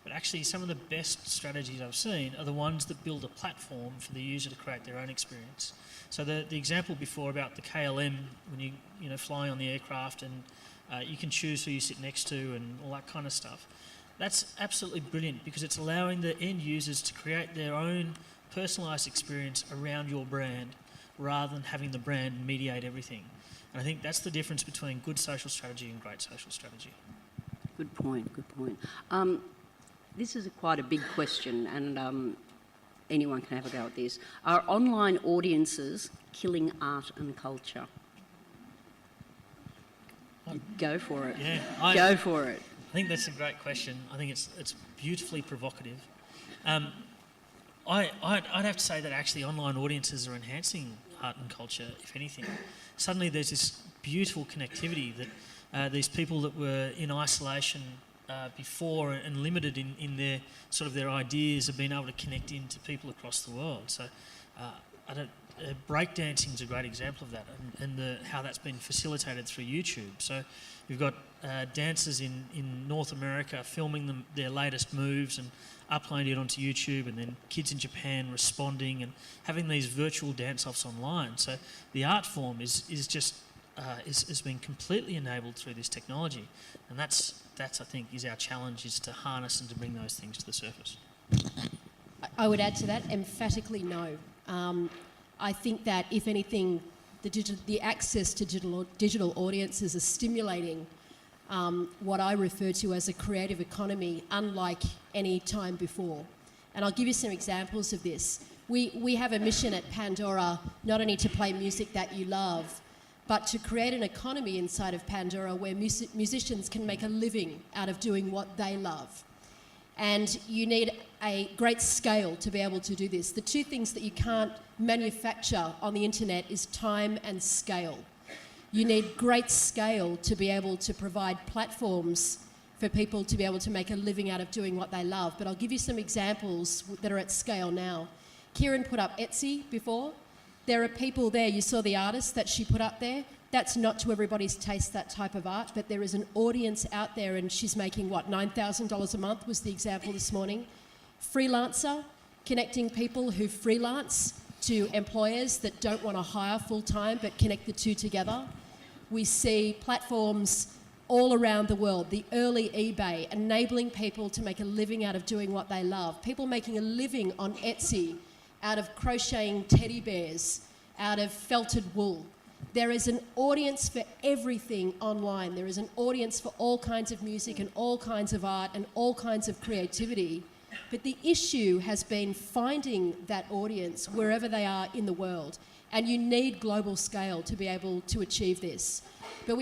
But actually some of the best strategies I've seen are the ones that build a platform for the user to create their own experience. So the example before about the KLM, when you know flying on the aircraft and you can choose who you sit next to and all that kind of stuff. That's absolutely brilliant because it's allowing the end users to create their own personalised experience around your brand rather than having the brand mediate everything. And I think that's the difference between good social strategy and great social strategy. Good point, good point. This is quite a big question, and anyone can have a go at this. Are online audiences killing art and culture? Go for it. Yeah, go for it. I think that's a great question. I think it's beautifully provocative. I'd have to say that actually online audiences are enhancing art and culture, if anything. Suddenly there's this beautiful connectivity that these people that were in isolation before and limited in their sort of their ideas have been able to connect into people across the world. So breakdancing is a great example of that, and how that's been facilitated through YouTube. So you've got dancers in North America filming their latest moves and uploading it onto YouTube, and then kids in Japan responding and having these virtual dance-offs online. So the art form is been completely enabled through this technology, and that's I think is our challenge, is to harness and to bring those things to the surface. I would add to that emphatically no. I think that if anything, the access to digital audiences is stimulating what I refer to as a creative economy unlike any time before. And I'll give you some examples of this. We have a mission at Pandora not only to play music that you love, but to create an economy inside of Pandora where musicians can make a living out of doing what they love. And you need a great scale to be able to do this. The two things that you can't manufacture on the internet is time and scale. You need great scale to be able to provide platforms for people to be able to make a living out of doing what they love. But I'll give you some examples that are at scale now. Kieran put up Etsy before. There are people there, you saw the artist that she put up there. That's not to everybody's taste, that type of art, but there is an audience out there, and she's making, what, $9,000 a month was the example this morning. Freelancer, connecting people who freelance to employers that don't want to hire full-time but connect the two together. We see platforms all around the world, the early eBay, enabling people to make a living out of doing what they love. People making a living on Etsy out of crocheting teddy bears, out of felted wool. There is an audience for everything online. There is an audience for all kinds of music and all kinds of art and all kinds of creativity. But the issue has been finding that audience wherever they are in the world. And you need global scale to be able to achieve this. But